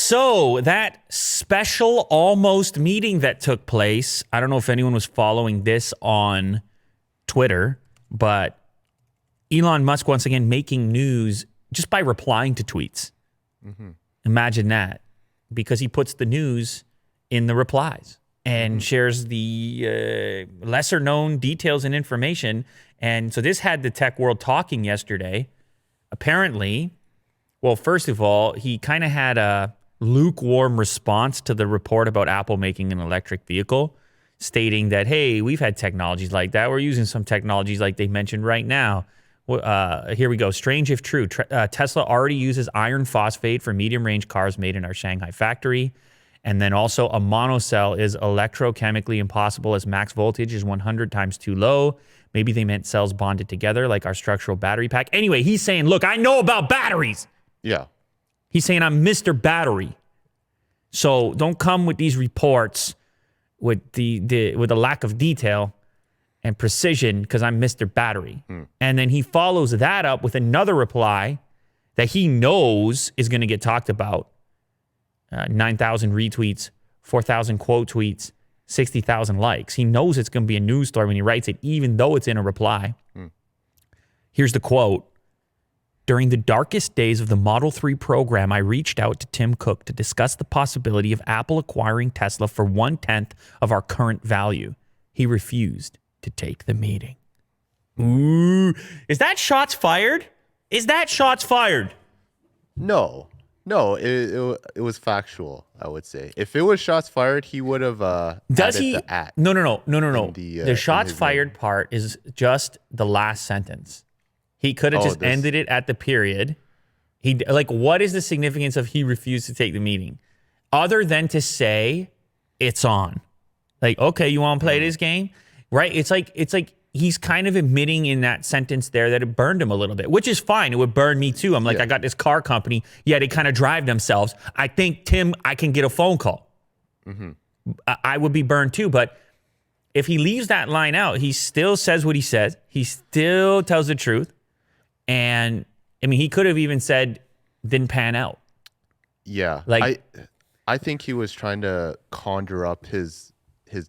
So that special almost meeting that took place, I don't know if anyone was following this on Twitter, but Elon Musk once again making news just by replying to tweets. Mm-hmm. Imagine that, because he puts the news in the replies and shares the lesser known details and information. And so this had the tech world talking yesterday. Apparently, well, first of all, he kind of had a lukewarm response to the report about Apple making an electric vehicle, stating that, hey, we've had technologies like that. We're using some technologies like they mentioned right now. Here we go. Strange if true. Tesla already uses iron phosphate for medium-range cars made in our Shanghai factory. And then also a monocell is electrochemically impossible as max voltage is 100 times too low. Maybe they meant cells bonded together like our structural battery pack. Anyway, he's saying, look, I know about batteries. Yeah. He's saying I'm Mr. Battery. So don't come with these reports with the lack of detail and precision because I'm Mr. Battery. And then he follows that up with another reply that he knows is going to get talked about. 9,000 retweets, 4,000 quote tweets, 60,000 likes. He knows it's going to be a news story when he writes it, even though it's in a reply. Here's the quote. During the darkest days of the Model 3 program, I reached out to Tim Cook to discuss the possibility of Apple acquiring Tesla for 1/10 of our current value. He refused to take the meeting. Ooh, is that shots fired? Is that shots fired? No, it was factual, I would say. If it was shots fired, he would have Does added he? the at. No. The, The shots fired part is just the last sentence. He could have just ended it at the period. What is the significance of he refused to take the meeting? Other than to say it's on. Like, okay, you want to play this game? Right? It's like he's kind of admitting in that sentence there that it burned him a little bit, which is fine. It would burn me too. I'm like, I got this car company. Yeah, they kind of drive themselves. I think, Tim, I can get a phone call. I would be burned too. But if he leaves that line out, he still says what he says. He still tells the truth. And I mean, he could have even said, didn't pan out. Yeah. Like, I think he was trying to conjure up his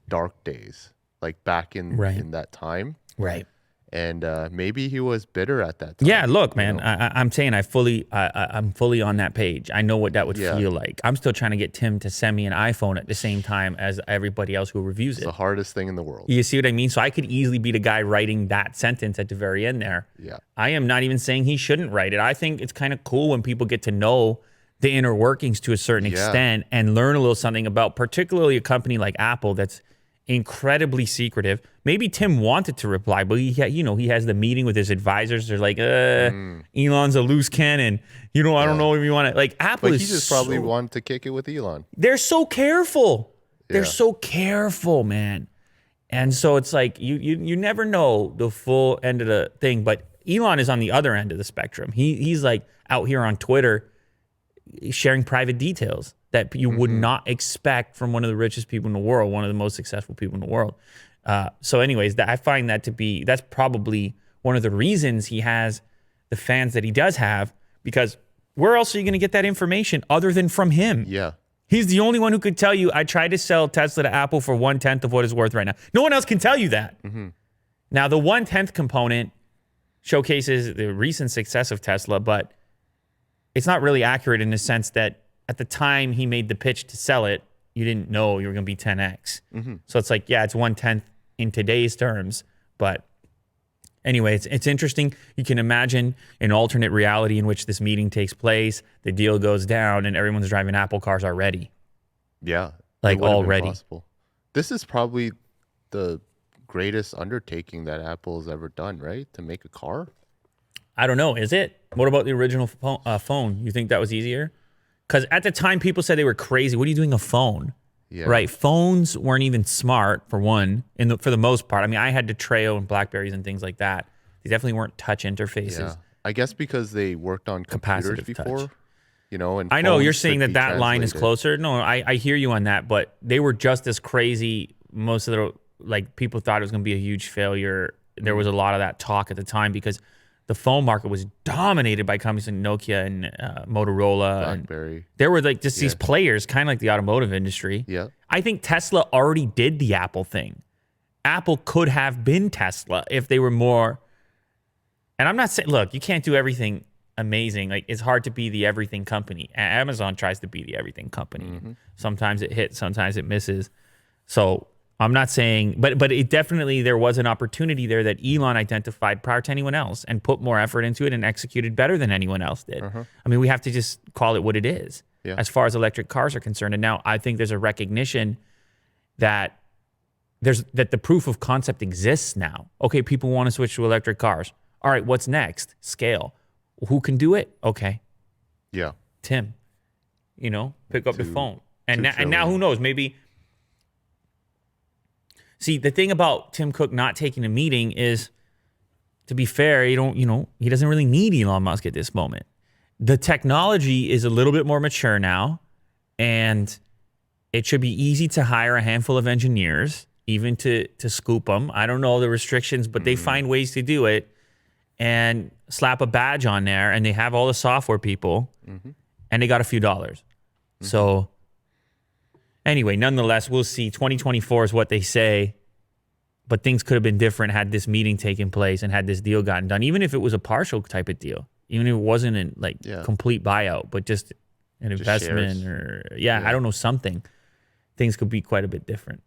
dark days, like back in that time. Right. And maybe he was bitter at that time. Yeah, look, man, I'm saying I'm fully on that page. I know what that would feel like. I'm still trying to get Tim to send me an iPhone at the same time as everybody else who reviews it. It's the hardest thing in the world. You see what I mean? So I could easily be the guy writing that sentence at the very end there. Yeah. I am not even saying he shouldn't write it. I think it's kind of cool when people get to know the inner workings to a certain extent and learn a little something about particularly a company like Apple that's incredibly secretive. Maybe Tim wanted to reply, but he has the meeting with his advisors. They're like, Elon's a loose cannon. I don't know if you want to. Like, Apple But he just probably wanted to kick it with Elon. They're so careful. They're so careful, man. And so it's like you never know the full end of the thing. But Elon is on the other end of the spectrum. He's like out here on Twitter sharing private details that you would not expect from one of the richest people in the world, one of the most successful people in the world. So anyways, I find that that's probably one of the reasons he has the fans that he does have, because where else are you going to get that information other than from him? Yeah. He's the only one who could tell you, I tried to sell Tesla to Apple for 1/10 of what it's worth right now. No one else can tell you that. Now, the 1/10 component showcases the recent success of Tesla, but it's not really accurate in the sense that at the time he made the pitch to sell it, you didn't know you were going to be 10x. So it's like, yeah, it's 1/10 in today's terms. But anyway, it's interesting. You can imagine an alternate reality in which this meeting takes place, the deal goes down, and everyone's driving Apple cars already. Yeah. Like already. This is probably the greatest undertaking that Apple's ever done, right? To make a car? I don't know. Is it? What about the original phone? You think that was easier? Because at the time, people said they were crazy. What are you doing a phone? Yeah. Right? Phones weren't even smart, for one, for the most part. I mean, I had the Treo and Blackberries and things like that. They definitely weren't touch interfaces. Yeah. I guess because they worked on computers before. Touch. And I know you're saying that line is closer. No, I hear you on that, but they were just as crazy. Most of the people thought it was going to be a huge failure. There was a lot of that talk at the time because the phone market was dominated by companies like Nokia and Motorola. BlackBerry. And there were like just these players, kind of like the automotive industry. Yeah. I think Tesla already did the Apple thing. Apple could have been Tesla if they were more. And I'm not saying, look, you can't do everything amazing. Like, it's hard to be the everything company. Amazon tries to be the everything company. Mm-hmm. Sometimes it hits, sometimes it misses. So I'm not saying, but it definitely, there was an opportunity there that Elon identified prior to anyone else and put more effort into it and executed better than anyone else did. Uh-huh. I mean, we have to just call it what it is as far as electric cars are concerned. And now I think there's a recognition that the proof of concept exists now. Okay, people want to switch to electric cars. All right, what's next? Scale. Who can do it? Okay. Yeah. Tim, pick up the phone. And now who knows? Maybe. See, the thing about Tim Cook not taking a meeting is, to be fair, he doesn't really need Elon Musk at this moment. The technology is a little bit more mature now, and it should be easy to hire a handful of engineers, even to scoop them. I don't know the restrictions, but they find ways to do it and slap a badge on there, and they have all the software people, and they got a few dollars. So anyway, nonetheless, we'll see. 2024 is what they say, but things could have been different had this meeting taken place and had this deal gotten done, even if it was a partial type of deal, even if it wasn't a complete buyout, but just an investment shares. I don't know, something. Things could be quite a bit different.